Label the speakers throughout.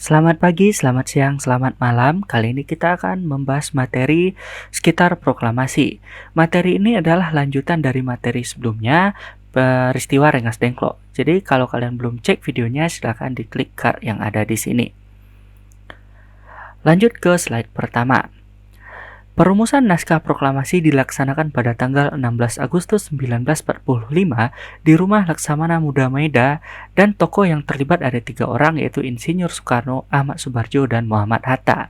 Speaker 1: Selamat pagi, selamat siang, selamat malam. Kali ini kita akan membahas materi sekitar proklamasi. Materi ini adalah lanjutan dari materi sebelumnya, peristiwa Rengas Dengklok. Jadi kalau kalian belum cek videonya, silahkan diklik card yang ada di sini. Lanjut ke slide pertama. Perumusan naskah proklamasi dilaksanakan pada tanggal 16 Agustus 1945 di rumah Laksamana Muda Maeda, dan tokoh yang terlibat ada 3 orang, yaitu Insinyur Soekarno, Ahmad Subarjo, dan Muhammad Hatta.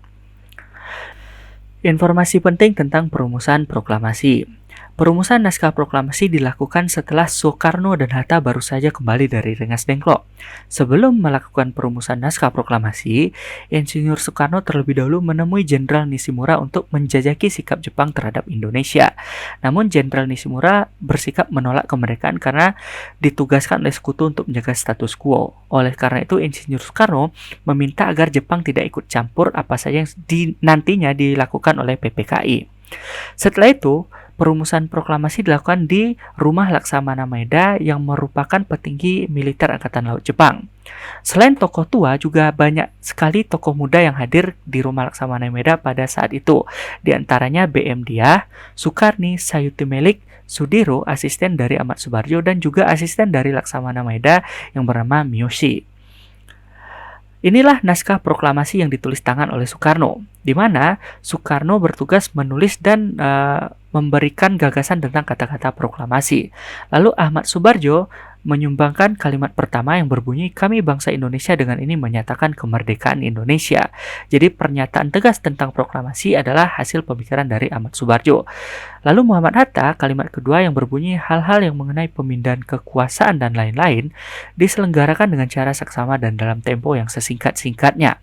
Speaker 1: Informasi penting tentang perumusan proklamasi. Perumusan naskah proklamasi dilakukan setelah Soekarno dan Hatta baru saja kembali dari Rengas Dengklok. Sebelum melakukan perumusan naskah proklamasi, Insinyur Soekarno terlebih dahulu menemui Jenderal Nishimura untuk menjajaki sikap Jepang terhadap Indonesia. Namun Jenderal Nishimura bersikap menolak kemerdekaan karena ditugaskan oleh sekutu untuk menjaga status quo. Oleh karena itu, Insinyur Soekarno meminta agar Jepang tidak ikut campur apa saja yang nantinya dilakukan oleh PPKI. Setelah itu, perumusan proklamasi dilakukan di rumah Laksamana Maeda yang merupakan petinggi militer Angkatan Laut Jepang. Selain tokoh tua, juga banyak sekali tokoh muda yang hadir di rumah Laksamana Maeda pada saat itu. Di antaranya BM Diah, Sukarni, Sayuti Melik, Sudiro, asisten dari Ahmad Subarjo, dan juga asisten dari Laksamana Maeda yang bernama Miyoshi. Inilah naskah proklamasi yang ditulis tangan oleh Soekarno, di mana Soekarno bertugas menulis dan memberikan gagasan tentang kata-kata proklamasi. Lalu Ahmad Subarjo menyumbangkan kalimat pertama yang berbunyi, "Kami bangsa Indonesia dengan ini menyatakan kemerdekaan Indonesia." Jadi pernyataan tegas tentang proklamasi adalah hasil pemikiran dari Ahmad Subarjo. Lalu Muhammad Hatta, kalimat kedua yang berbunyi, "Hal-hal yang mengenai pemindahan kekuasaan dan lain-lain diselenggarakan dengan cara seksama dan dalam tempo yang sesingkat-singkatnya."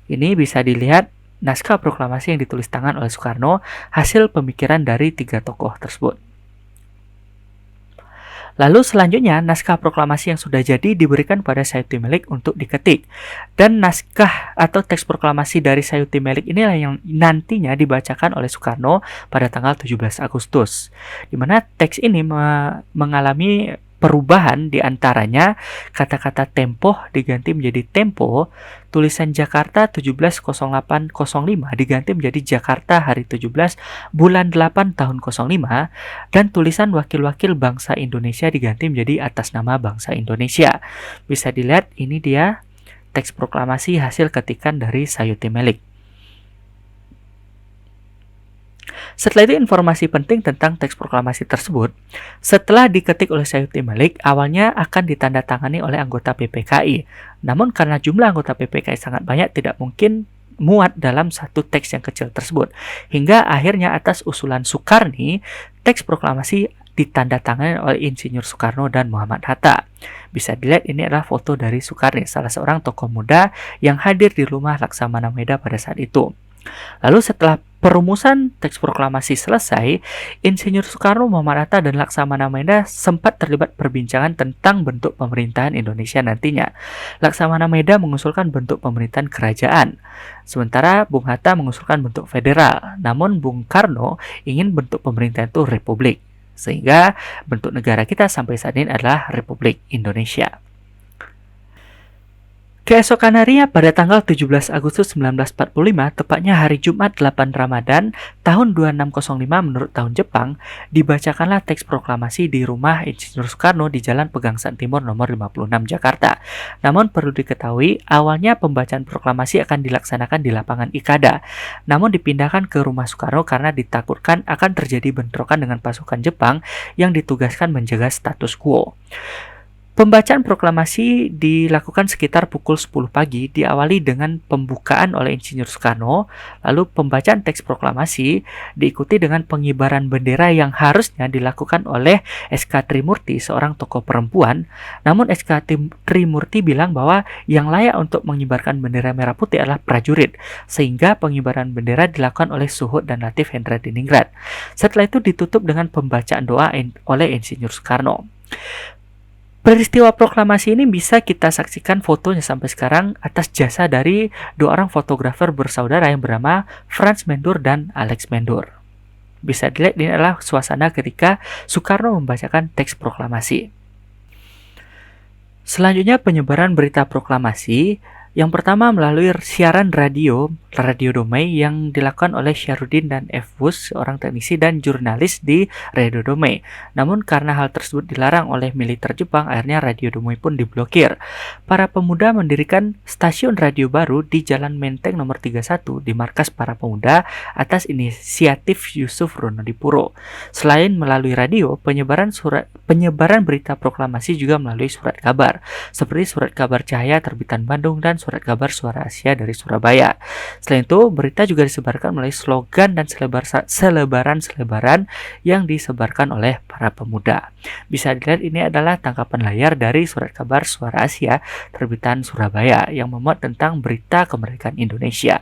Speaker 1: Ini bisa dilihat naskah proklamasi yang ditulis tangan oleh Soekarno, hasil pemikiran dari 3 tokoh tersebut. Lalu selanjutnya, naskah proklamasi yang sudah jadi diberikan pada Sayuti Melik untuk diketik. Dan naskah atau teks proklamasi dari Sayuti Melik inilah yang nantinya dibacakan oleh Soekarno pada tanggal 17 Agustus. Di mana teks ini mengalami perubahan, di antaranya kata-kata tempo diganti menjadi tempo, tulisan Jakarta 170805 diganti menjadi Jakarta hari 17 bulan 8 tahun 05, dan tulisan wakil-wakil bangsa Indonesia diganti menjadi atas nama bangsa Indonesia. Bisa dilihat, ini dia teks proklamasi hasil ketikan dari Sayuti Melik. Setelah itu, informasi penting tentang teks proklamasi tersebut, setelah diketik oleh Sayuti Melik, awalnya akan ditandatangani oleh anggota PPKI. Namun karena jumlah anggota PPKI sangat banyak, tidak mungkin muat dalam satu teks yang kecil tersebut. Hingga akhirnya atas usulan Soekarni, teks proklamasi ditandatangani oleh Insinyur Soekarno dan Muhammad Hatta. Bisa dilihat, ini adalah foto dari Soekarni, salah seorang tokoh muda yang hadir di rumah Laksamana Maeda pada saat itu. Lalu setelah perumusan teks proklamasi selesai, Insinyur Soekarno, Muhammad Hatta, dan Laksamana Maeda sempat terlibat perbincangan tentang bentuk pemerintahan Indonesia nantinya. Laksamana Maeda mengusulkan bentuk pemerintahan kerajaan, sementara Bung Hatta mengusulkan bentuk federal. Namun Bung Karno ingin bentuk pemerintahan itu republik, sehingga bentuk negara kita sampai saat ini adalah Republik Indonesia. Keesokan harinya pada tanggal 17 Agustus 1945, tepatnya hari Jumat 8 Ramadan tahun 2605 menurut tahun Jepang, dibacakanlah teks proklamasi di rumah Insinyur Soekarno di Jalan Pegangsaan Timur nomor 56 Jakarta. Namun perlu diketahui, awalnya pembacaan proklamasi akan dilaksanakan di lapangan Ikada, namun dipindahkan ke rumah Soekarno karena ditakutkan akan terjadi bentrokan dengan pasukan Jepang yang ditugaskan menjaga status quo. Pembacaan proklamasi dilakukan sekitar pukul 10 pagi, diawali dengan pembukaan oleh Insinyur Soekarno, lalu pembacaan teks proklamasi diikuti dengan pengibaran bendera yang harusnya dilakukan oleh SK Trimurti, seorang tokoh perempuan. Namun SK Trimurti bilang bahwa yang layak untuk mengibarkan bendera merah putih adalah prajurit, sehingga pengibaran bendera dilakukan oleh Suhut dan Latif Hendra Diningrat. Setelah itu ditutup dengan pembacaan doa oleh Insinyur Soekarno. Peristiwa proklamasi ini bisa kita saksikan fotonya sampai sekarang atas jasa dari 2 orang fotografer bersaudara yang bernama Franz Mendur dan Alex Mendur. Bisa dilihat, ini adalah suasana ketika Soekarno membacakan teks proklamasi. Selanjutnya, penyebaran berita proklamasi Yang pertama melalui siaran radio Domai yang dilakukan oleh Syarudin dan F. Wus, seorang teknisi dan jurnalis di Radio Domai. Namun karena hal tersebut dilarang oleh militer Jepang, akhirnya Radio Domai pun diblokir. Para pemuda mendirikan stasiun radio baru di Jalan Menteng nomor 31 di markas para pemuda atas inisiatif Yusuf Ronodipuro. Selain melalui radio, penyebaran berita proklamasi juga melalui surat kabar, seperti surat kabar Cahaya terbitan Bandung dan surat kabar Suara Asia dari Surabaya. Selain itu, berita juga disebarkan melalui slogan dan selebaran yang disebarkan oleh para pemuda. Bisa dilihat ini adalah tangkapan layar dari surat kabar Suara Asia terbitan Surabaya yang memuat tentang berita kemerdekaan Indonesia.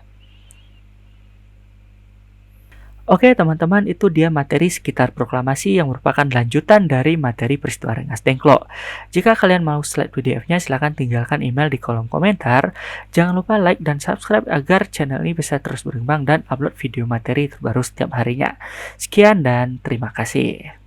Speaker 1: Oke teman-teman, itu dia materi sekitar proklamasi yang merupakan lanjutan dari materi peristiwa Rengas Dengklok. Jika kalian mau slide PDF-nya, silahkan tinggalkan email di kolom komentar. Jangan lupa like dan subscribe agar channel ini bisa terus berkembang dan upload video materi terbaru setiap harinya. Sekian dan terima kasih.